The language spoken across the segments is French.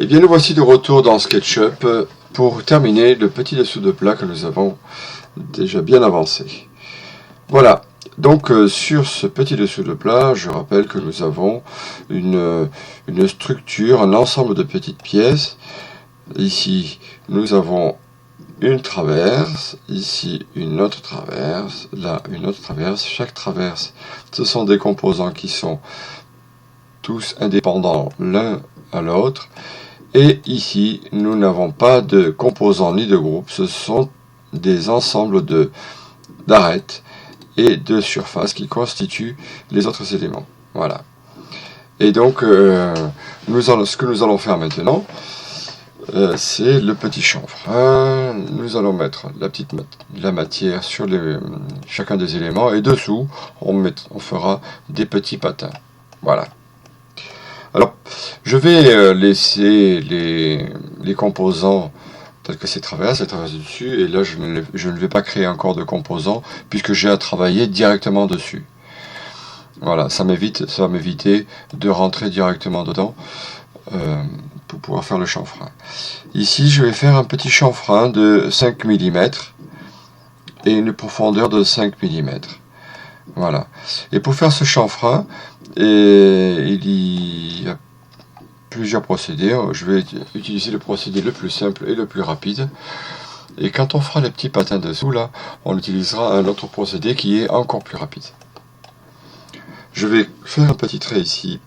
Et bien nous voici de retour dans SketchUp pour terminer le petit dessous de plat que nous avons déjà bien avancé. Voilà, donc sur ce petit dessous de plat, je rappelle que nous avons une structure, un ensemble de petites pièces. Ici, nous avons une traverse, ici une autre traverse, là une autre traverse. Chaque traverse, ce sont des composants qui sont tous indépendants l'un à l'autre. Et ici, nous n'avons pas de composants ni de groupes, ce sont des ensembles d'arêtes et de surfaces qui constituent les autres éléments. Voilà. Et donc, ce que nous allons faire maintenant, c'est le petit chanfrein. Nous allons mettre la matière sur chacun des éléments et dessous, on fera des petits patins. Voilà. Alors, je vais laisser les composants tels que ces traverses dessus, et là je ne vais pas créer encore de composants puisque j'ai à travailler directement dessus. Voilà, ça va m'éviter de rentrer directement dedans pour pouvoir faire le chanfrein. Ici, je vais faire un petit chanfrein de 5 mm et une profondeur de 5 mm. Voilà. Et pour faire ce chanfrein, il y a plusieurs procédés. Je vais utiliser le procédé le plus simple et le plus rapide. Et quand on fera les petits patins dessous, là, on utilisera un autre procédé qui est encore plus rapide. Je vais faire un petit trait ici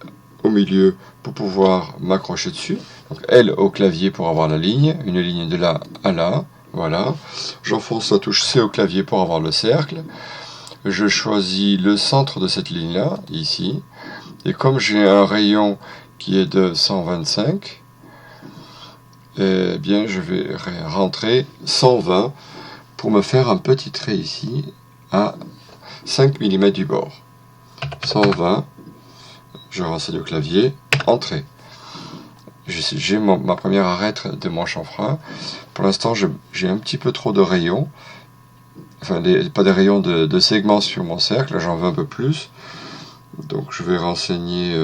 au milieu pour pouvoir m'accrocher dessus. Donc L au clavier pour avoir la ligne, une ligne de là à là. Voilà. J'enfonce la touche C au clavier pour avoir le cercle. Je choisis le centre de cette ligne-là, ici. Et comme j'ai un rayon qui est de 125, eh bien je vais rentrer 120 pour me faire un petit trait ici à 5 mm du bord. 120, je renseigne au clavier, entrée. J'ai ma première arête de mon chanfrein. Pour l'instant, j'ai un petit peu trop de rayons. Enfin, pas des rayons de segments sur mon cercle, j'en veux un peu plus. Donc je vais renseigner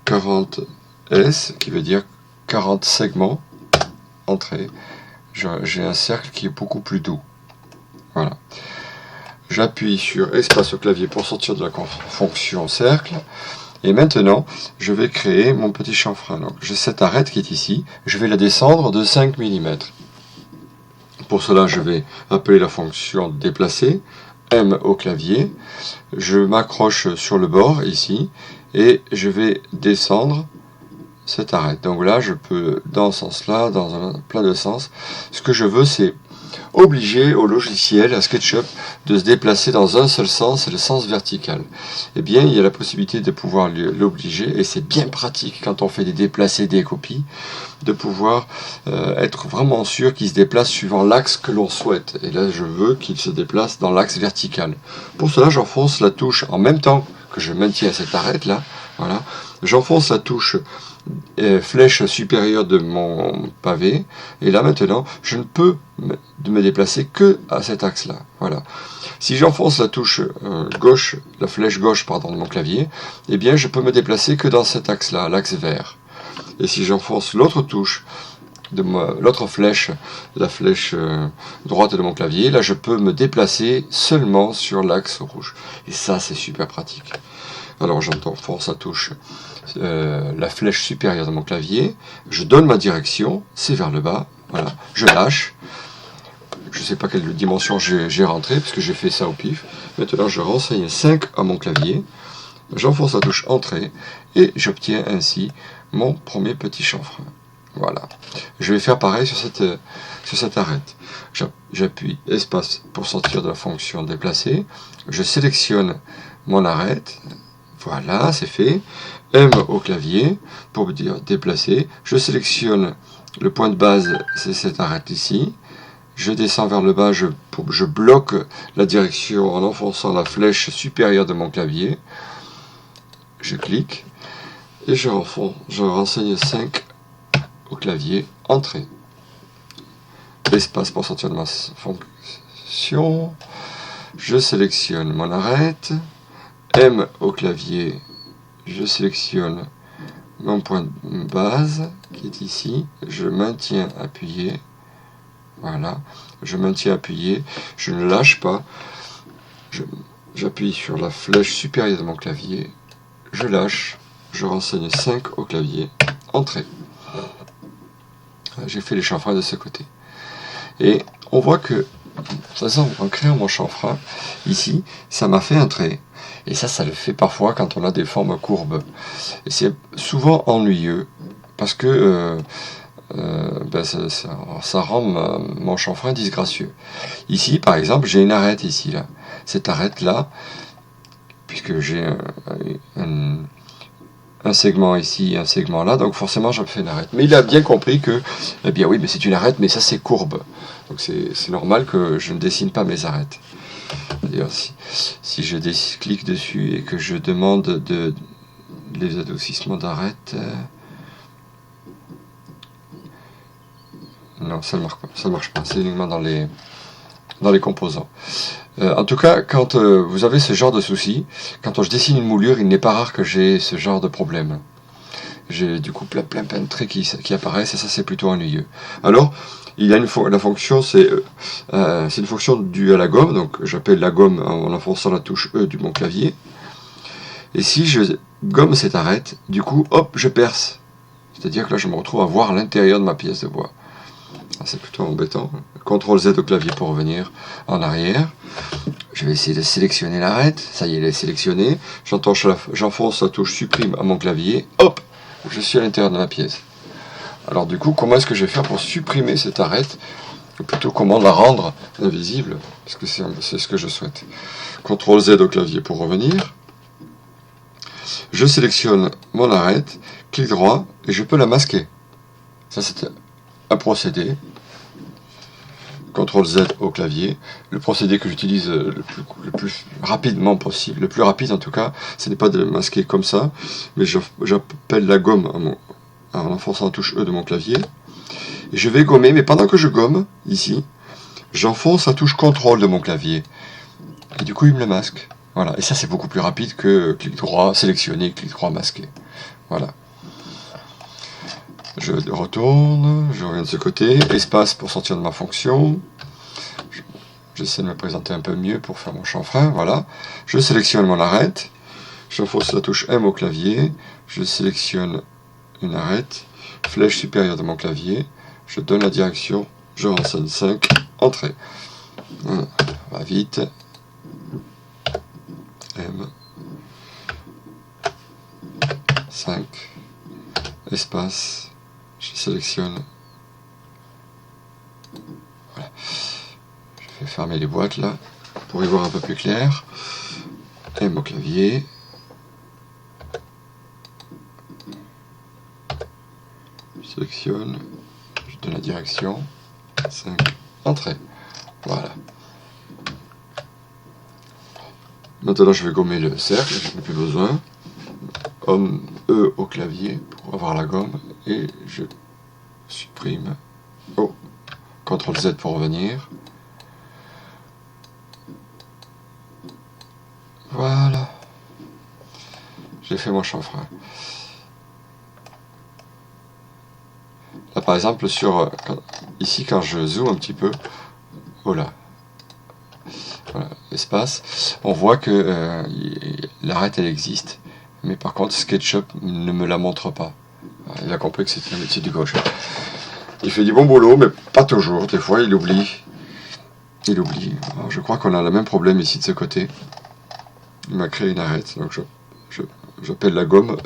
40 S, qui veut dire 40 segments, entrée. J'ai un cercle qui est beaucoup plus doux. Voilà. J'appuie sur espace au clavier pour sortir de la fonction cercle. Et maintenant, je vais créer mon petit chanfrein. Donc j'ai cette arête qui est ici, je vais la descendre de 5 mm. Pour cela, je vais appeler la fonction déplacer, M au clavier, je m'accroche sur le bord ici, et je vais descendre cette arête. Donc là, je peux, dans ce sens-là, dans plein de sens, ce que je veux, c'est obliger au logiciel, à SketchUp, de se déplacer dans un seul sens, c'est le sens vertical. Eh bien, il y a la possibilité de pouvoir l'obliger, et c'est bien pratique quand on fait des déplacés, des copies, de pouvoir être vraiment sûr qu'il se déplace suivant l'axe que l'on souhaite. Et là, je veux qu'il se déplace dans l'axe vertical. Pour cela, j'enfonce la touche en même temps que je maintiens cette arête là. Voilà, j'enfonce la touche flèche supérieure de mon pavé, et là maintenant je ne peux me déplacer que à cet axe là. Voilà. Si j'enfonce la touche gauche, la flèche gauche pardon de mon clavier, eh bien je peux me déplacer que dans cet axe là, l'axe vert. Et si j'enfonce l'autre touche de l'autre flèche, la flèche droite de mon clavier, là je peux me déplacer seulement sur l'axe rouge. Et ça c'est super pratique. Alors j'enfonce la touche, la flèche supérieure de mon clavier, je donne ma direction, c'est vers le bas, voilà, je lâche, je ne sais pas quelle dimension j'ai rentré, puisque j'ai fait ça au pif. Maintenant je renseigne 5 à mon clavier, j'enfonce la touche entrée, et j'obtiens ainsi mon premier petit chanfrein. Voilà. Je vais faire pareil sur cette arête. J'appuie espace pour sortir de la fonction déplacer, je sélectionne mon arête. Voilà, c'est fait. M au clavier pour dire déplacer. Je sélectionne le point de base, c'est cette arête ici. Je descends vers le bas, je bloque la direction en enfonçant la flèche supérieure de mon clavier. Je clique et je renseigne 5 au clavier, entrée. Espace pour sortir de ma fonction. Je sélectionne mon arête. M au clavier, je sélectionne mon point de base, qui est ici, je maintiens appuyé, voilà, je maintiens appuyé, je ne lâche pas, j'appuie sur la flèche supérieure de mon clavier, je lâche, je renseigne 5 au clavier, entrée. J'ai fait les chanfreins de ce côté. Et on voit que, en créant mon chanfrein, ici, ça m'a fait un trait. Et ça le fait parfois quand on a des formes courbes. Et c'est souvent ennuyeux, parce que ça rend mon chanfrein disgracieux. Ici, par exemple, j'ai une arête ici, là. Cette arête-là, puisque j'ai un segment ici, un segment là, donc forcément je fais une arête. Mais il a bien compris que, eh bien oui, mais c'est une arête, mais ça c'est courbe. Donc c'est normal que je ne dessine pas mes arêtes. D'ailleurs, si je clique dessus et que je demande les adoucissements d'arête, non, ça ne marche pas, c'est uniquement dans les composants. En tout cas, quand vous avez ce genre de soucis, quand je dessine une moulure, il n'est pas rare que j'ai ce genre de problème. J'ai du coup plein de traits qui apparaissent, et ça c'est plutôt ennuyeux. Alors, il y a la fonction, c'est une fonction due à la gomme, donc j'appelle la gomme en enfonçant la touche E de mon clavier. Et si je gomme cette arête, du coup, hop, je perce. C'est-à-dire que là, je me retrouve à voir l'intérieur de ma pièce de bois. C'est plutôt embêtant. CTRL Z au clavier pour revenir en arrière. Je vais essayer de sélectionner l'arête. Ça y est, elle est sélectionnée. J'enfonce la touche supprime à mon clavier. Hop, je suis à l'intérieur de ma pièce. Alors du coup, comment est-ce que je vais faire pour supprimer cette arête? Ou plutôt, comment la rendre invisible? Parce que c'est ce que je souhaite. CTRL Z au clavier pour revenir. Je sélectionne mon arête, clic droit, et je peux la masquer. Ça, c'est un procédé. CTRL Z au clavier. Le procédé que j'utilise le plus rapidement possible, le plus rapide en tout cas, ce n'est pas de le masquer comme ça, mais j'appelle la gomme en enfonçant la touche E de mon clavier. Et je vais gommer, mais pendant que je gomme, ici, j'enfonce la touche CTRL de mon clavier. Et du coup, il me le masque. Voilà. Et ça, c'est beaucoup plus rapide que clic droit, sélectionner, clic droit, masquer. Voilà. Je retourne, je reviens de ce côté, espace pour sortir de ma fonction. J'essaie de me présenter un peu mieux pour faire mon chanfrein, voilà. Je sélectionne mon arête, j'enfonce la touche M au clavier, je sélectionne une arête, flèche supérieure de mon clavier, je donne la direction, je renseigne 5, entrée. Voilà. On va vite. M. 5. Espace. Je sélectionne. Voilà. Je vais fermer les boîtes là pour y voir un peu plus clair. M au clavier. Je sélectionne. Je donne la direction. 5. Entrée. Voilà. Maintenant je vais gommer le cercle, je n'ai plus besoin. E au clavier pour avoir la gomme et je supprime. Oh, CTRL Z pour revenir. Voilà. J'ai fait mon chanfrein. Là par exemple ici quand je zoome un petit peu, voilà. Voilà, espace, on voit que l'arête elle existe, mais par contre SketchUp ne me la montre pas. Il a compris que c'était un métier du gauche. Il fait du bon boulot, mais pas toujours. Des fois il oublie. Alors, je crois qu'on a le même problème ici de ce côté. Il m'a créé une arête, donc j'appelle la gomme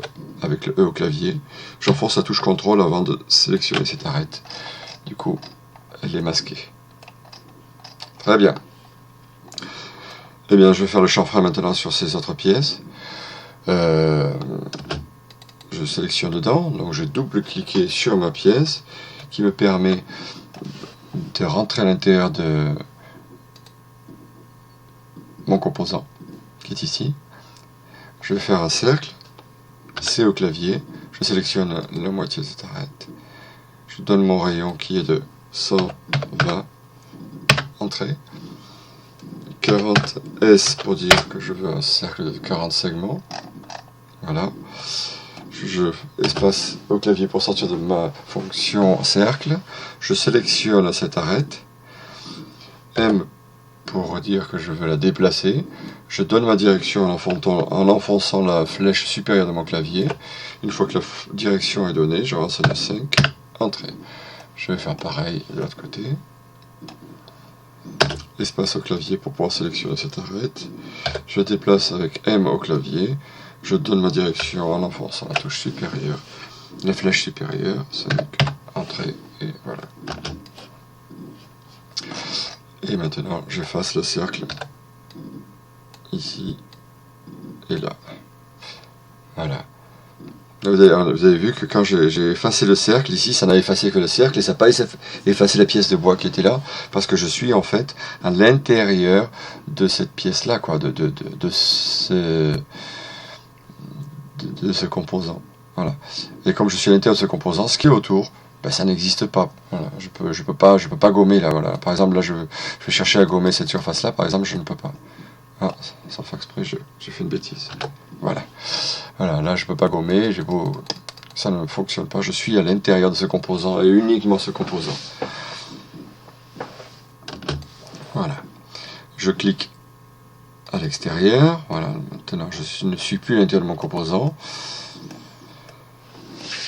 avec le E au clavier. J'enfonce la touche CTRL avant de sélectionner cette arête. Du coup, elle est masquée. Très bien. Eh bien, je vais faire le chanfrein maintenant sur ces autres pièces. Je sélectionne dedans, donc je double-cliquer sur ma pièce, qui me permet de rentrer à l'intérieur de mon composant, qui est ici. Je vais faire un cercle, C au clavier, je sélectionne la moitié de cette arête. Je donne mon rayon qui est de 120, entrée. 40 S pour dire que je veux un cercle de 40 segments. Voilà. je espace au clavier pour sortir de ma fonction cercle, je sélectionne cette arête, M pour dire que je veux la déplacer, je donne ma direction en enfonçant la flèche supérieure de mon clavier. Une fois que la direction est donnée, je renseigne 5, entrée. Je vais faire pareil de l'autre côté. Espace au clavier pour pouvoir sélectionner cette arête. Je déplace avec M au clavier. Je donne ma direction en enfonçant la touche supérieure, la flèche supérieure, 5, entrée, et voilà. Et maintenant, j'efface le cercle, ici et là. Voilà. Vous avez vu que quand j'ai effacé le cercle, ici, ça n'a effacé que le cercle, et ça n'a pas effacé la pièce de bois qui était là, parce que je suis en fait à l'intérieur de cette pièce-là, quoi, de ce composant. Voilà. Et comme je suis à l'intérieur de ce composant, ce qui est autour, ben, ça n'existe pas. Voilà. Je peux pas gommer là. Voilà. Par exemple, là, je vais chercher à gommer cette surface-là. Par exemple, je ne peux pas. Ah, sans faire exprès, j'ai fait une bêtise. Voilà. Voilà. Là, je peux pas gommer. Ça ne fonctionne pas. Je suis à l'intérieur de ce composant et uniquement ce composant. Voilà. Je clique à l'extérieur. Voilà. Maintenant, je ne suis plus à l'intérieur de mon composant.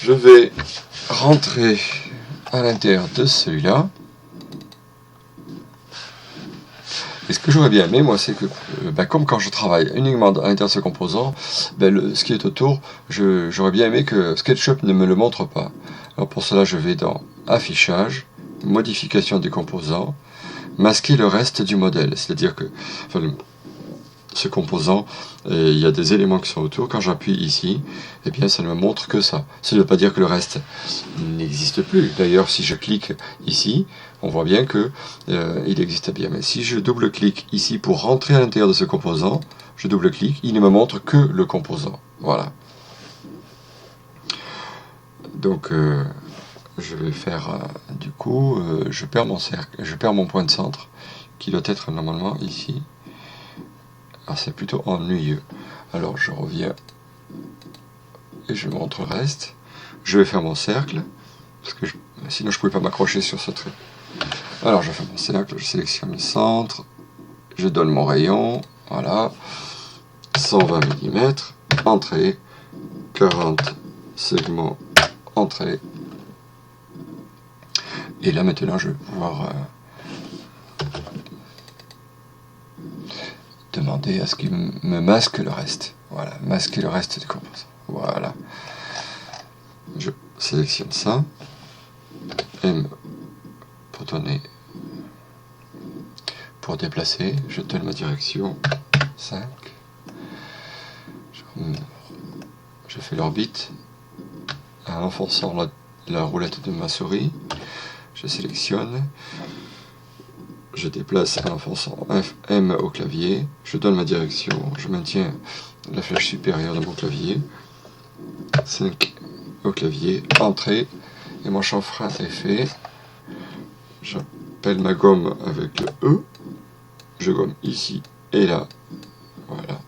Je vais rentrer à l'intérieur de celui-là. Et ce que j'aurais bien aimé, moi, c'est que, comme quand je travaille uniquement à l'intérieur de ce composant, ce qui est autour, j'aurais bien aimé que SketchUp ne me le montre pas. Alors pour cela, je vais dans Affichage, Modification des composants, masquer le reste du modèle. C'est-à-dire que ce composant, il y a des éléments qui sont autour. Quand j'appuie ici, eh bien, ça ne me montre que ça. Ça ne veut pas dire que le reste n'existe plus. D'ailleurs, si je clique ici, on voit bien que il existe bien. Mais si je double-clique ici pour rentrer à l'intérieur de ce composant, je double-clique, il ne me montre que le composant. Voilà. Donc, je vais faire, du coup, je perds mon cercle, je perds mon point de centre, qui doit être normalement ici. Alors c'est plutôt ennuyeux. Alors je reviens et je montre le reste. Je vais faire mon cercle, parce que sinon je ne pouvais pas m'accrocher sur ce trait. Alors je fais mon cercle, je sélectionne le centre, je donne mon rayon, voilà, 120 mm, entrée, 40 segments, entrée. Et là maintenant je vais pouvoir demander à ce qu'il me masque le reste. Voilà, masquer le reste du composant. Voilà. Je sélectionne ça. M pour donner, pour déplacer, je donne ma direction. 5. Je fais l'orbite en enfonçant la roulette de ma souris. Je sélectionne. Je déplace en enfonçant M au clavier, je donne ma direction, je maintiens la flèche supérieure de mon clavier, 5 au clavier, entrée, et mon chanfrein est fait. J'appelle ma gomme avec le E, je gomme ici et là, voilà.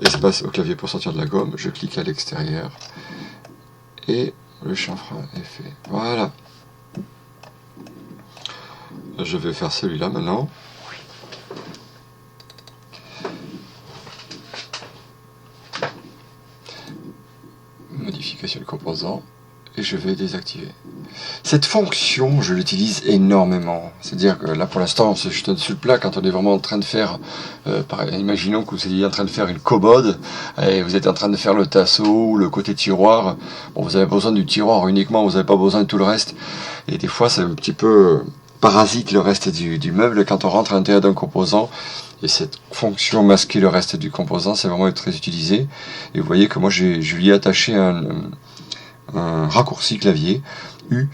Espace au clavier pour sortir de la gomme, je clique à l'extérieur, et le chanfrein est fait. Voilà. Je vais faire celui-là maintenant. Modification du composant. Et je vais désactiver. Cette fonction, je l'utilise énormément. C'est-à-dire que là, pour l'instant, c'est juste dessus le plat. Quand on est vraiment en train de faire, imaginons que vous êtes en train de faire une commode, et vous êtes en train de faire le tasseau ou le côté tiroir. Bon, vous avez besoin du tiroir uniquement, vous n'avez pas besoin de tout le reste. Et des fois, c'est un petit peu parasite le reste du meuble quand on rentre à l'intérieur d'un composant. Et cette fonction masquer le reste du composant, c'est vraiment très utilisé. Et vous voyez que moi, je lui ai attaché un raccourci clavier U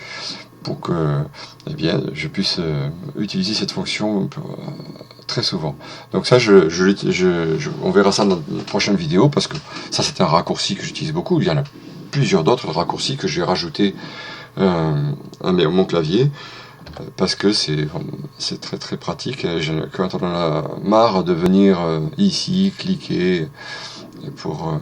pour que je puisse utiliser cette fonction très souvent. Donc ça, on verra ça dans une prochaine vidéo, parce que ça, c'est un raccourci que j'utilise beaucoup. Il y en a plusieurs d'autres raccourcis que j'ai rajoutés à mon clavier, parce que c'est très très pratique. Quand on en a marre de venir ici cliquer pour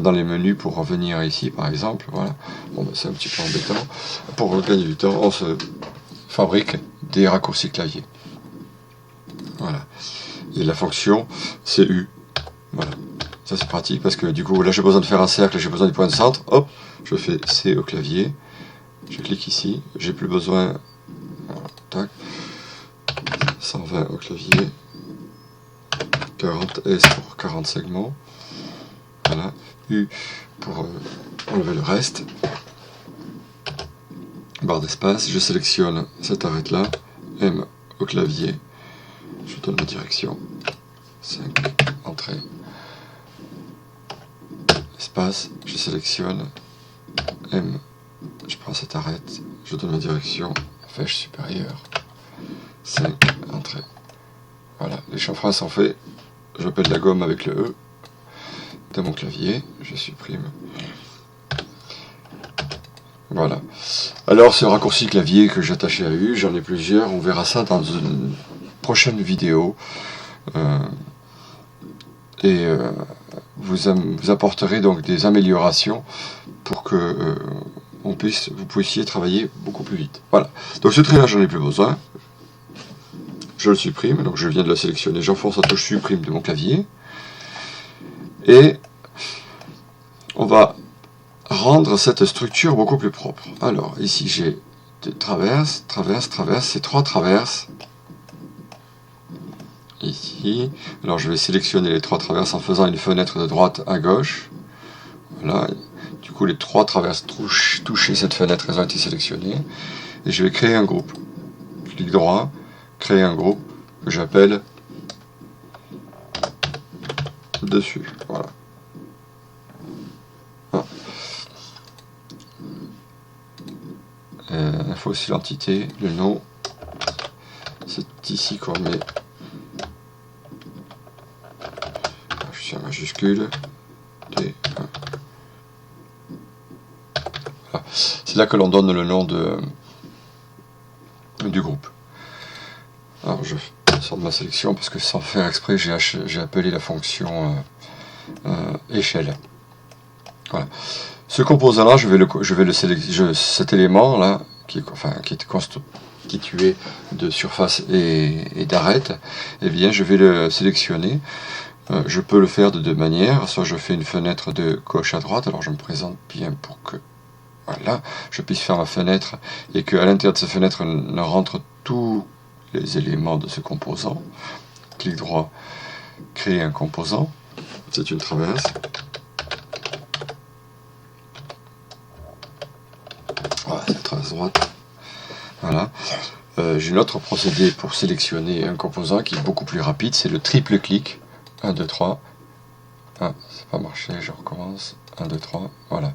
dans les menus pour revenir ici, par exemple. Voilà. Bon, ben, c'est un petit peu embêtant. Pour gagner du temps, on se fabrique des raccourcis clavier. Voilà. Et la fonction, c'est U. Voilà. Ça, c'est pratique parce que du coup, là, j'ai besoin de faire un cercle, j'ai besoin du point de centre. Hop, je fais C au clavier. Je clique ici. J'ai plus besoin. Voilà, tac. 120 au clavier. 40 S pour 40 segments. Voilà. U pour enlever le reste. Barre d'espace. Je sélectionne cette arête là. M au clavier. Je donne la direction. 5. Entrée. Espace. Je sélectionne. M. Je prends cette arête. Je donne la direction. Flèche supérieure. 5. Entrée. Voilà. Les chanfreins sont faits. J'appelle la gomme avec le E de mon clavier, je supprime. Voilà. Alors ce raccourci clavier que j'attachais à U, j'en ai plusieurs, on verra ça dans une prochaine vidéo. Vous apporterez donc des améliorations pour que vous puissiez travailler beaucoup plus vite. Voilà. Donc ce trait là, j'en ai plus besoin. Je le supprime, donc je viens de le sélectionner, j'enfonce la touche supprime de mon clavier. Et on va rendre cette structure beaucoup plus propre. Alors, ici j'ai des traverses, ces 3 traverses. Ici, alors je vais sélectionner les 3 traverses en faisant une fenêtre de droite à gauche. Voilà, du coup les 3 traverses touchées cette fenêtre, elles ont été sélectionnées. Et je vais créer un groupe. Clic droit, créer un groupe que j'appelle dessus. Voilà. Info aussi l'entité, le nom. C'est ici qu'on met. Je suis en majuscule. D1. Voilà. C'est là que l'on donne le nom du groupe. Alors je sors de ma sélection parce que sans faire exprès j'ai appelé la fonction échelle. Voilà. Ce composant-là, je vais le sélectionner. Cet élément-là, qui est constitué de surface et d'arête, eh bien, je vais le sélectionner. Je peux le faire de 2 manières. Soit je fais une fenêtre de gauche à droite. Alors je me présente bien pour que voilà, je puisse faire ma fenêtre et qu'à l'intérieur de cette fenêtre ne rentre tous les éléments de ce composant. Clic droit, créer un composant. C'est une traverse. Voilà, c'est la traverse droite. Voilà. J'ai un autre procédé pour sélectionner un composant qui est beaucoup plus rapide, c'est le triple clic. 1, 2, 3. Ah, c'est pas marché, je recommence. 1, 2, 3. Voilà.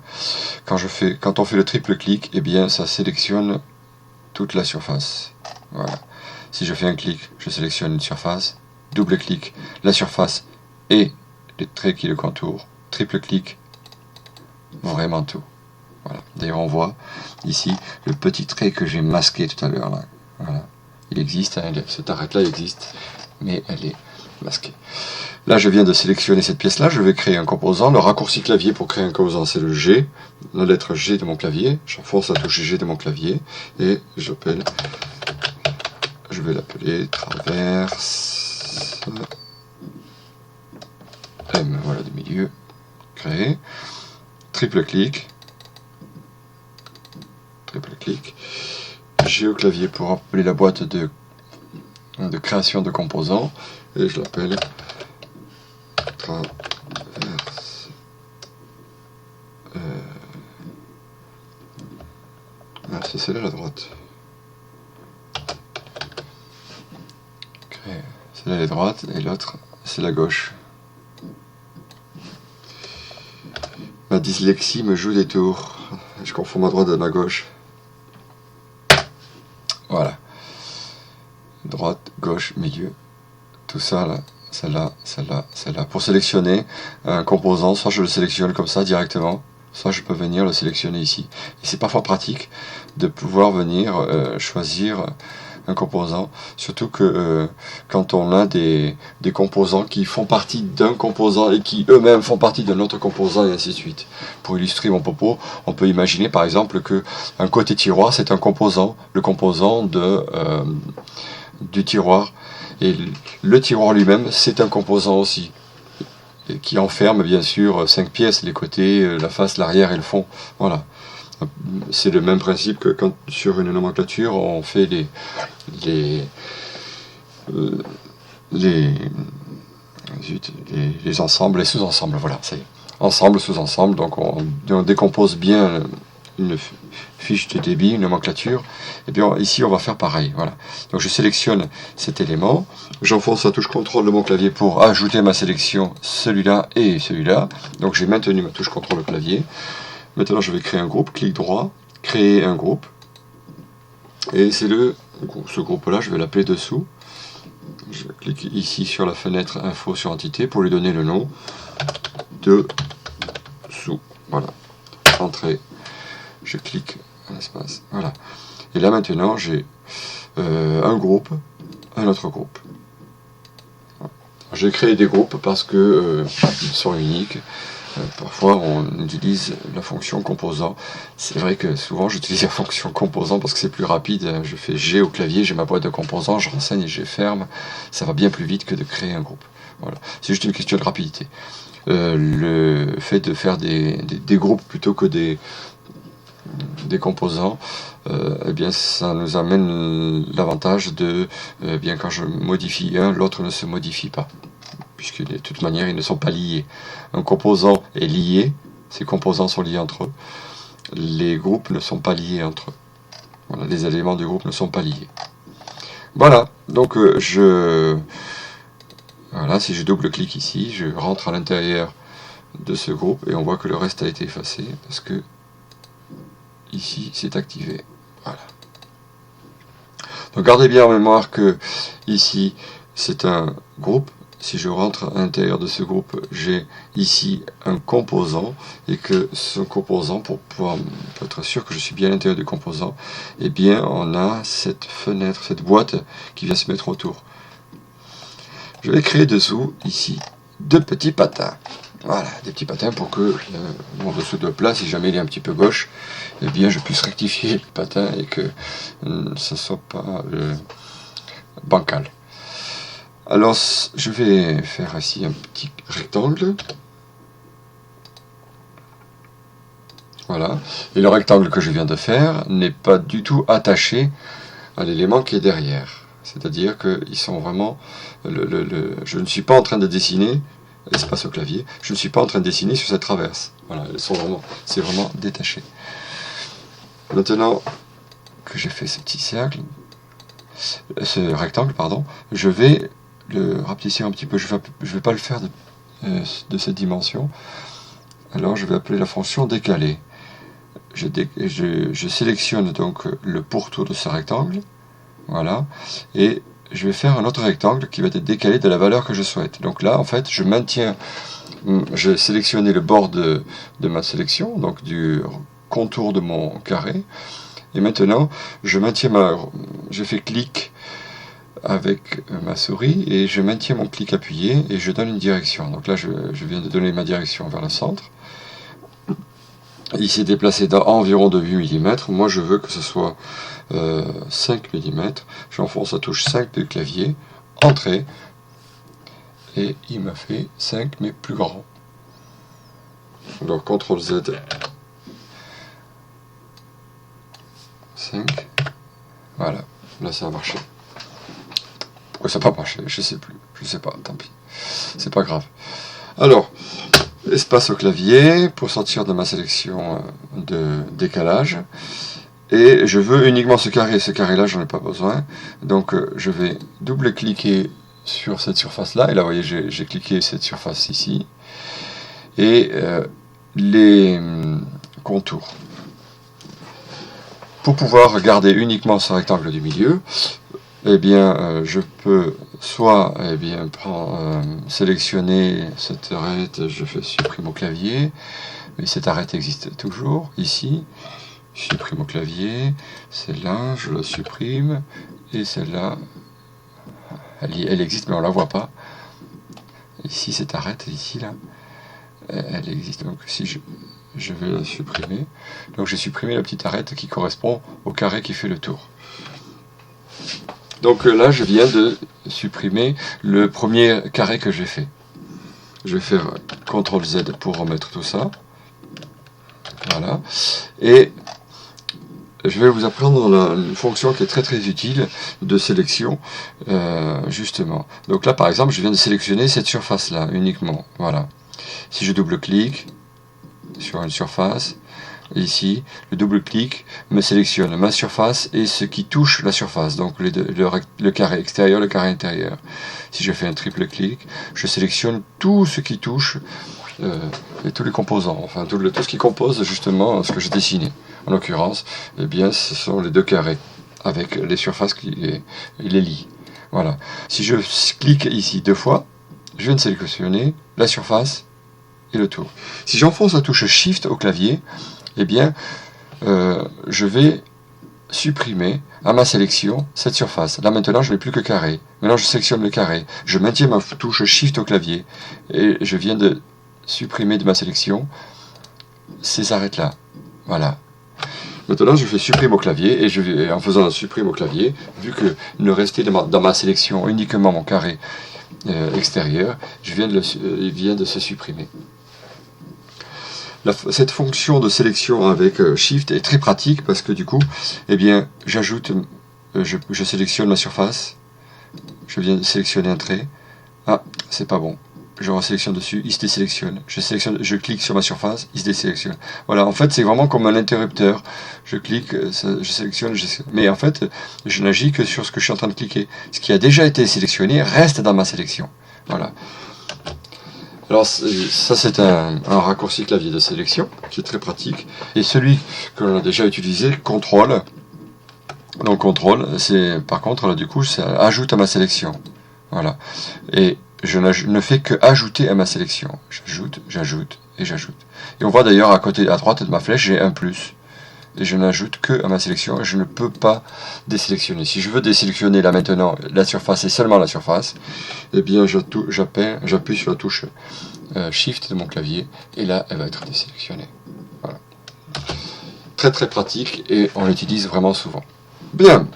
Quand on fait le triple clic, eh bien, ça sélectionne toute la surface. Voilà. Si je fais un clic, je sélectionne une surface. Double clic, la surface et les traits qui le contourent. Triple clic, vraiment tout. Voilà. D'ailleurs, on voit ici le petit trait que j'ai masqué tout à l'heure. Là. Voilà. Il existe, hein, cette arête-là existe, mais elle est masquée. Là, je viens de sélectionner cette pièce-là. Je vais créer un composant. Le raccourci clavier pour créer un composant, c'est le G, la lettre G de mon clavier. J'enfonce la touche G de mon clavier et je vais l'appeler traverse M. Voilà, du milieu. Créer. Triple clic. J'ai au clavier pour appeler la boîte de création de composants et je l'appelle traverse c'est celle-là la droite. Celle-là est la droite et l'autre c'est la gauche. Ma dyslexie me joue des tours. Je confonds ma droite et ma gauche. Voilà. Droite, gauche, milieu. Tout ça, là, celle-là, celle-là, celle-là. Pour sélectionner un composant, soit je le sélectionne comme ça directement, soit je peux venir le sélectionner ici. Et c'est parfois pratique de pouvoir venir choisir un composant, surtout que quand on a des composants qui font partie d'un composant et qui eux-mêmes font partie d'un autre composant et ainsi de suite. Pour illustrer mon propos, on peut imaginer par exemple que un côté tiroir c'est un composant, le composant du tiroir, et le tiroir lui-même c'est un composant aussi, qui enferme bien sûr 5 pièces, les côtés, la face, l'arrière et le fond. Voilà. C'est le même principe que quand sur une nomenclature on fait les ensembles, les sous-ensembles, voilà, c'est ensemble, sous-ensemble, donc on décompose bien une fiche de débit, une nomenclature, et bien ici on va faire pareil, voilà. Donc je sélectionne cet élément, j'enfonce la touche CTRL de mon clavier pour ajouter ma sélection, celui-là et celui-là, donc j'ai maintenu ma touche CTRL au clavier. Maintenant je vais créer un groupe, clic droit, créer un groupe, et c'est ce groupe-là, je vais l'appeler dessous. Je clique ici sur la fenêtre info sur entité pour lui donner le nom dessous. Voilà. Entrée. Je clique un espace. Voilà. Et là maintenant j'ai un groupe, un autre groupe. J'ai créé des groupes parce que ils sont uniques. Parfois on utilise la fonction composant. C'est vrai que souvent j'utilise la fonction composant parce que c'est plus rapide. Je fais G au clavier, j'ai ma boîte de composants, je renseigne et je ferme. Ça va bien plus vite que de créer un groupe. Voilà. C'est juste une question de rapidité. Le fait de faire des groupes plutôt que des composants, eh bien ça nous amène l'avantage de bien quand je modifie un, l'autre ne se modifie pas, puisque de toute manière ils ne sont pas liés. Un composant est lié, ces composants sont liés entre eux, les groupes ne sont pas liés entre eux. Voilà, les éléments du groupe ne sont pas liés. Voilà, donc voilà, si je double-clique ici, je rentre à l'intérieur de ce groupe et on voit que le reste a été effacé parce que ici c'est activé. Voilà. Donc gardez bien en mémoire que ici c'est un groupe. Si je rentre à l'intérieur de ce groupe, j'ai ici un composant, et que ce composant, pour être sûr que je suis bien à l'intérieur du composant, eh bien on a cette fenêtre, cette boîte qui vient se mettre autour. Je vais créer dessous, ici, deux petits patins. Voilà, des petits patins pour que mon dessous de plat, si jamais il est un petit peu gauche, eh bien je puisse rectifier le patin et que ça ne soit pas bancal. Alors, je vais faire ici un petit rectangle. Voilà. Et le rectangle que je viens de faire n'est pas du tout attaché à l'élément qui est derrière. C'est-à-dire qu'ils sont vraiment... je ne suis pas en train de dessiner, espace au clavier, je ne suis pas en train de dessiner sur cette traverse. Voilà, c'est vraiment détaché. Maintenant que j'ai fait ce petit cercle, ce rectangle, pardon, je vais le rapetisser un petit peu. Je vais pas le faire de cette dimension. Alors je vais appeler la fonction décaler. Je sélectionne donc le pourtour de ce rectangle. Voilà. Et je vais faire un autre rectangle qui va être décalé de la valeur que je souhaite. Donc là, en fait, j'ai sélectionné le bord de ma sélection, donc du contour de mon carré. Et maintenant, je fais clic avec ma souris et je maintiens mon clic appuyé et je donne une direction. Donc là je viens de donner ma direction vers le centre. Il s'est déplacé d'environ de 8 mm. Moi je veux que ce soit 5 mm. J'enfonce la touche 5 du clavier, entrée, et il m'a fait 5 mais plus grand. Donc CTRL Z, 5, voilà, là ça a marché. Pourquoi ça n'a pas marché? Je sais plus, je sais pas, tant pis, c'est pas grave. Alors, espace au clavier pour sortir de ma sélection de décalage, et je veux uniquement ce carré là j'en ai pas besoin, donc je vais double-cliquer sur cette surface là, et là vous voyez j'ai cliqué cette surface ici, et les contours. Pour pouvoir garder uniquement ce rectangle du milieu, eh bien, je peux soit sélectionner cette arête, je fais supprimer au clavier, mais cette arête existe toujours, ici, Je supprime au clavier. Celle-là, je la supprime. Et celle-là, elle existe, mais on ne la voit pas. Ici, cette arête, ici, là, elle existe. Donc, si je vais la supprimer. Donc, j'ai supprimé la petite arête qui correspond au carré qui fait le tour. Donc là, je viens de supprimer le premier carré que j'ai fait. Je vais faire CTRL Z pour remettre tout ça. Voilà. Et je vais vous apprendre une fonction qui est très très utile de sélection, justement. Donc là, par exemple, je viens de sélectionner cette surface-là uniquement. Voilà. Si je double-clique sur une surface, ici, le double-clic me sélectionne ma surface et ce qui touche la surface, donc le carré extérieur, le carré intérieur. Si je fais un triple-clic, je sélectionne tout ce qui touche et tous les composants, enfin tout ce qui compose justement ce que j'ai dessiné. En l'occurrence, eh bien, ce sont les deux carrés avec les surfaces qui les lient. Voilà. Si je clique ici 2 fois, je viens de sélectionner la surface et le tour. Si j'enfonce la touche Shift au clavier, eh bien, je vais supprimer à ma sélection cette surface. Là maintenant, je n'ai plus que carré. Maintenant, je sélectionne le carré. Je maintiens ma touche Shift au clavier et je viens de supprimer de ma sélection ces arêtes-là. Voilà. Maintenant, je fais supprimer au clavier et en faisant la supprime au clavier, vu que ne restait dans ma sélection uniquement mon carré extérieur, il vient de se supprimer. Cette fonction de sélection avec Shift est très pratique parce que du coup, eh bien, j'ajoute, je sélectionne ma surface, je viens de sélectionner un trait, ah, c'est pas bon, je resélectionne dessus, il se désélectionne, je clique sur ma surface, il se désélectionne. Voilà, en fait, c'est vraiment comme un interrupteur, je clique, je sélectionne, mais en fait, je n'agis que sur ce que je suis en train de cliquer. Ce qui a déjà été sélectionné reste dans ma sélection. Voilà. Alors ça c'est un raccourci clavier de sélection qui est très pratique. Et celui que l'on a déjà utilisé, CTRL. Donc CTRL, c'est par contre là du coup ça ajoute à ma sélection. Voilà. Et je ne fais que ajouter à ma sélection. J'ajoute, j'ajoute et j'ajoute. Et on voit d'ailleurs à côté, à droite de ma flèche, j'ai un plus. Et je n'ajoute que à ma sélection, je ne peux pas désélectionner. Si je veux désélectionner là maintenant la surface et seulement la surface, eh bien j'appuie sur la touche Shift de mon clavier et là elle va être désélectionnée. Voilà. Très très pratique et on l'utilise vraiment souvent. Bien,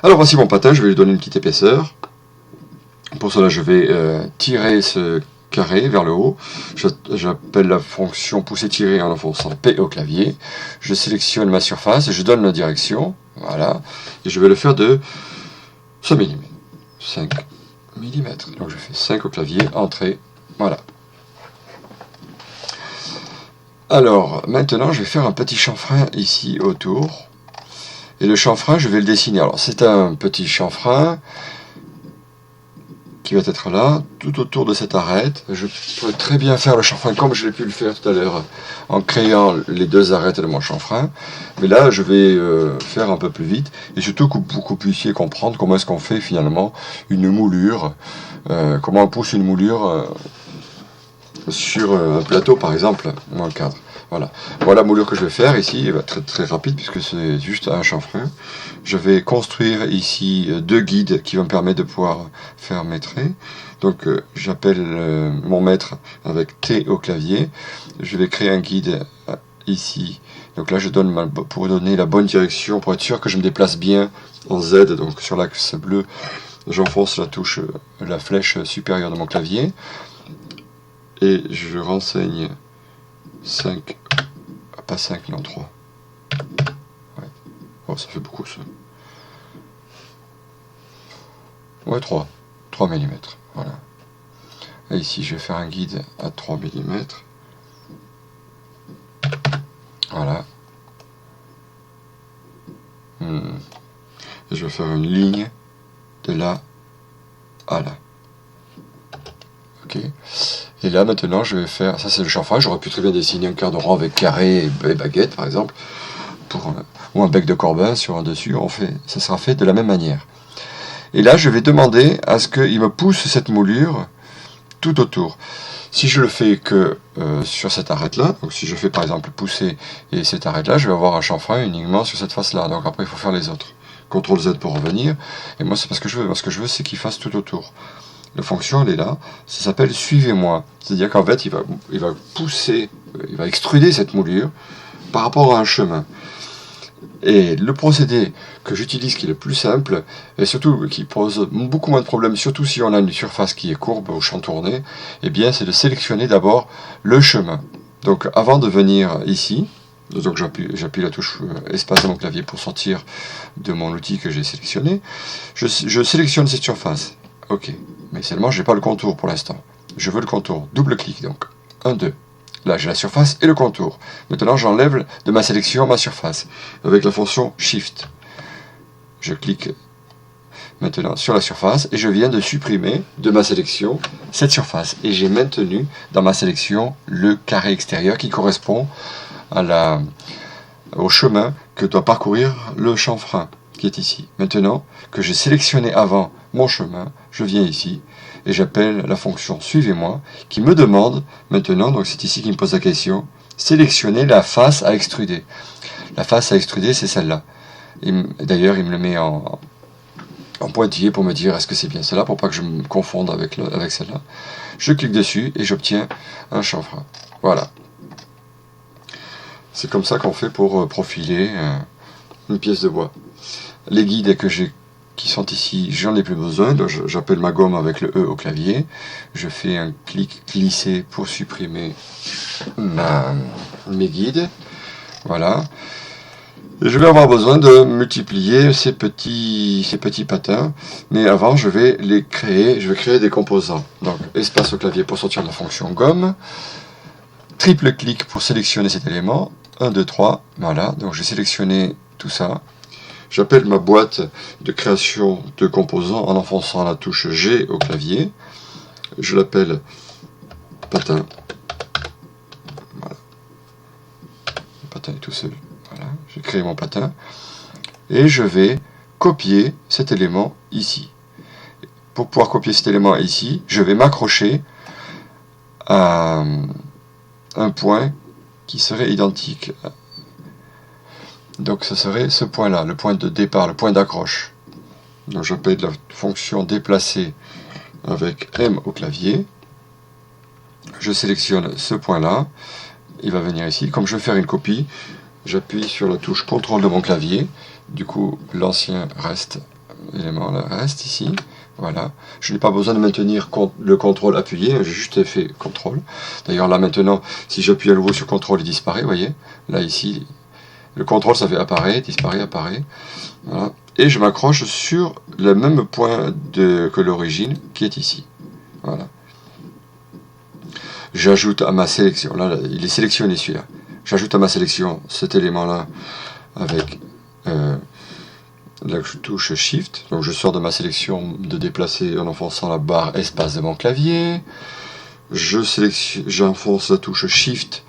alors voici mon patin, je vais lui donner une petite épaisseur. Pour cela je vais tirer ce carré vers le haut, j'appelle la fonction pousser-tirer en enfonçant P au clavier, je sélectionne ma surface, je donne la direction, voilà, et je vais le faire de 5 mm. 5 mm. Donc je fais 5 au clavier, entrée, voilà. Alors, maintenant je vais faire un petit chanfrein ici autour, et le chanfrein je vais le dessiner. Alors c'est un petit chanfrein qui va être là, tout autour de cette arête. Je pourrais très bien faire le chanfrein comme je l'ai pu le faire tout à l'heure en créant les deux arêtes de mon chanfrein, mais là je vais faire un peu plus vite et surtout pour que vous puissiez comprendre comment est-ce qu'on fait finalement une moulure, comment on pousse une moulure sur un plateau par exemple, ou un cadre. Voilà la moulure que je vais faire ici, elle va être très rapide puisque c'est juste un chanfrein. Je vais construire ici 2 guides qui vont me permettre de pouvoir faire mes traits. Donc j'appelle mon maître avec T au clavier. Je vais créer un guide ici. Donc là je donne pour donner la bonne direction, pour être sûr que je me déplace bien en Z, donc sur l'axe bleu, j'enfonce la touche, la flèche supérieure de mon clavier. Et je renseigne 5, pas 5, non 3. Ouais. Oh, ça fait beaucoup ça. Ouais, 3 mm. Voilà. Et ici, je vais faire un guide à 3 mm. Voilà. Et je vais faire une ligne de là à là. Ok. Et là maintenant je vais faire, ça c'est le chanfrein, j'aurais pu très bien dessiner un quart de rang avec carré et baguette par exemple, ou un bec de corbin sur un dessus, ça sera fait de la même manière. Et là je vais demander à ce qu'il me pousse cette moulure tout autour. Si je le fais que sur cette arête-là, donc si je fais par exemple pousser et cette arête-là, je vais avoir un chanfrein uniquement sur cette face-là. Donc après, il faut faire les autres. CTRL Z pour revenir. Et moi, c'est pas ce que je veux. Moi, ce que je veux, c'est qu'il fasse tout autour. La fonction, elle est là. Ça s'appelle suivez-moi. C'est-à-dire qu'en fait, il va pousser, il va extruder cette moulure par rapport à un chemin. Et le procédé que j'utilise, qui est le plus simple, et surtout qui pose beaucoup moins de problèmes, surtout si on a une surface qui est courbe au champ tourné, eh bien, c'est de sélectionner d'abord le chemin. Donc, avant de venir ici, donc j'appuie la touche espace de mon clavier pour sortir de mon outil que j'ai sélectionné, je sélectionne cette surface. Ok, mais seulement je n'ai pas le contour pour l'instant. Je veux le contour. Double-clic donc. 1, 2. Là, j'ai la surface et le contour. Maintenant, j'enlève de ma sélection ma surface avec la fonction Shift. Je clique maintenant sur la surface et je viens de supprimer de ma sélection cette surface. Et j'ai maintenu dans ma sélection le carré extérieur qui correspond au chemin que doit parcourir le chanfrein qui est ici. Maintenant que j'ai sélectionné avant mon chemin, je viens ici et j'appelle la fonction suivez-moi qui me demande maintenant, donc c'est ici qui me pose la question, sélectionner la face à extruder. La face à extruder, c'est celle-là. D'ailleurs, il me le met en pointillé pour me dire est-ce que c'est bien celle-là, pour pas que je me confonde avec celle-là. Je clique dessus et j'obtiens un chanfrein. Voilà. C'est comme ça qu'on fait pour profiler une pièce de bois. Les guides qui sont ici, j'en ai plus besoin, donc j'appelle ma gomme avec le E au clavier, je fais un clic glisser pour supprimer mes guides, voilà. Et je vais avoir besoin de multiplier ces petits patins, mais avant je vais créer des composants. Donc espace au clavier pour sortir de la fonction gomme, triple clic pour sélectionner cet élément, 1, 2, 3, voilà, donc j'ai sélectionné tout ça. J'appelle ma boîte de création de composants en enfonçant la touche G au clavier. Je l'appelle patin. Voilà. Le patin est tout seul. Voilà. J'ai créé mon patin. Et je vais copier cet élément ici. Pour pouvoir copier cet élément ici, je vais m'accrocher à un point qui serait identique. Donc ce serait ce point-là, le point de départ, le point d'accroche. Donc j'appelle la fonction déplacer avec M au clavier. Je sélectionne ce point-là. Il va venir ici. Comme je vais faire une copie, j'appuie sur la touche CTRL de mon clavier. Du coup, l'ancien élément reste ici. Voilà. Je n'ai pas besoin de maintenir le CTRL appuyé. J'ai juste fait CTRL. D'ailleurs là maintenant, si j'appuie à nouveau sur CTRL, il disparaît. Vous voyez. Là ici. Le CTRL, ça fait apparaît, disparaît, apparaît. Voilà. Et je m'accroche sur le même point que l'origine qui est ici. Voilà. J'ajoute à ma sélection, là, il est sélectionné celui-là. J'ajoute à ma sélection cet élément-là avec la touche Shift. Donc je sors de ma sélection de déplacer en enfonçant la barre espace de mon clavier. J'enfonce la touche Shift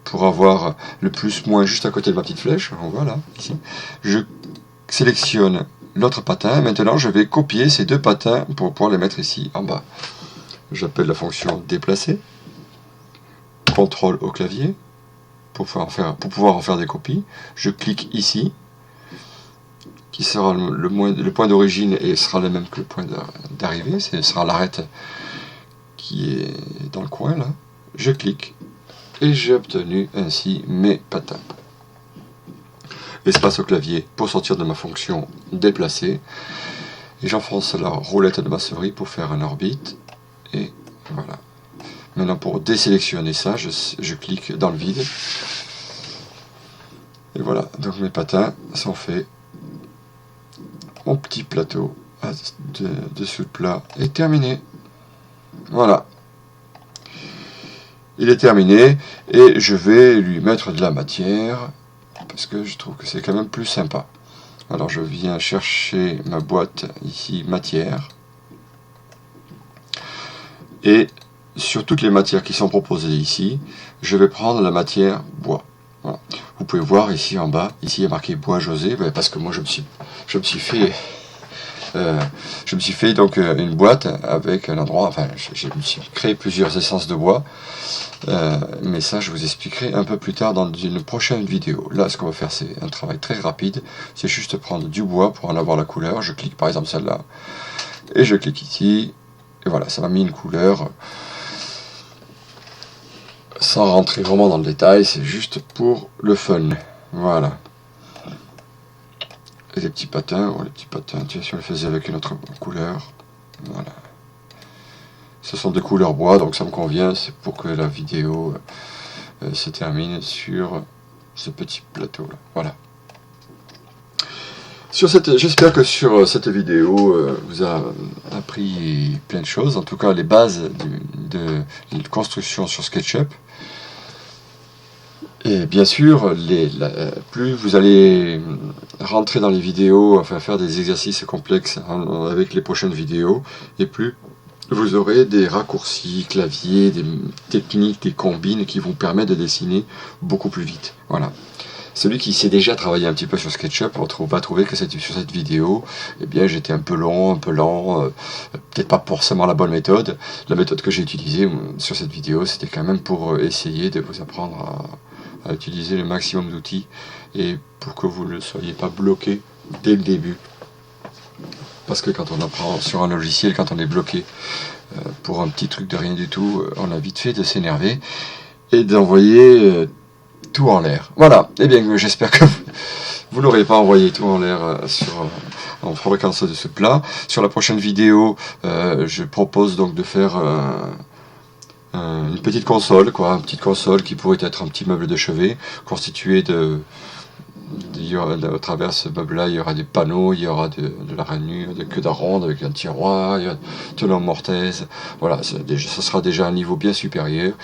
pour avoir le plus-moins juste à côté de ma petite flèche, on voit là, ici. Je sélectionne l'autre patin, maintenant je vais copier ces deux patins pour pouvoir les mettre ici, en bas. J'appelle la fonction déplacer, CTRL au clavier, pour pouvoir en faire des copies. Je clique ici, qui sera le point d'origine et sera le même que le point d'arrivée, ce sera l'arête qui est dans le coin là. Je clique. Et j'ai obtenu ainsi mes patins. Espace au clavier pour sortir de ma fonction déplacer. Et j'enfonce la roulette de ma souris pour faire une orbite. Et voilà. Maintenant pour désélectionner ça, je clique dans le vide. Et voilà, donc mes patins sont faits. Mon petit plateau dessous le plat est terminé. Voilà. Il est terminé et je vais lui mettre de la matière parce que je trouve que c'est quand même plus sympa. Alors je viens chercher ma boîte ici, matière. Et sur toutes les matières qui sont proposées ici, je vais prendre la matière bois. Voilà. Vous pouvez voir ici en bas, ici il y a marqué bois José, parce que moi je me suis fait je me suis fait donc une boîte avec un endroit, enfin je me suis créé plusieurs essences de bois, mais ça je vous expliquerai un peu plus tard dans une prochaine vidéo. Là ce qu'on va faire c'est un travail très rapide, c'est juste prendre du bois pour en avoir la couleur. Je clique par exemple celle-là, et je clique ici, et voilà, ça m'a mis une couleur. Sans rentrer vraiment dans le détail, c'est juste pour le fun. Voilà. Et les petits patins, les petits patins, tiens, si on les faisait avec une autre couleur. Voilà. Ce sont des couleurs bois, donc ça me convient, c'est pour que la vidéo se termine sur ce petit plateau-là. Voilà. J'espère que sur cette vidéo vous a appris plein de choses, en tout cas les bases de construction sur SketchUp. Et bien sûr, plus vous allez rentrer dans les vidéos, enfin faire des exercices complexes avec les prochaines vidéos, et plus vous aurez des raccourcis, clavier, des techniques, des combines qui vont permettre de dessiner beaucoup plus vite. Voilà. Celui qui sait déjà travailler un petit peu sur SketchUp va trouver que sur cette vidéo, eh bien j'étais un peu long, un peu lent, peut-être pas forcément la bonne méthode. La méthode que j'ai utilisée sur cette vidéo, c'était quand même pour essayer de vous apprendre à utiliser le maximum d'outils et pour que vous ne soyez pas bloqué dès le début. Parce que quand on apprend sur un logiciel, quand on est bloqué pour un petit truc de rien du tout, on a vite fait de s'énerver et d'envoyer tout en l'air. Voilà, et bien j'espère que vous n'aurez pas envoyé tout en l'air en fabriquant ça de ce plat. Sur la prochaine vidéo, je propose donc de faire une petite console, une petite console qui pourrait être un petit meuble de chevet, constitué au travers ce meuble-là, il y aura des panneaux, il y aura de la rainure, de queue d'aronde avec un tiroir, il y a tenant mortaise. Voilà, ça sera déjà un niveau bien supérieur.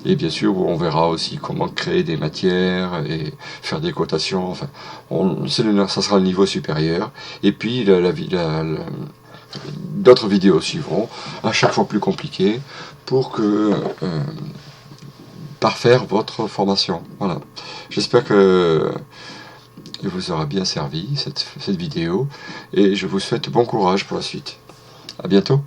Et bien sûr, on verra aussi comment créer des matières et faire des cotations. Enfin, ça sera le niveau supérieur. Et puis, d'autres vidéos suivront, à chaque fois plus compliquées, pour parfaire votre formation. Voilà. J'espère que il vous aura bien servi cette vidéo et je vous souhaite bon courage pour la suite. À bientôt.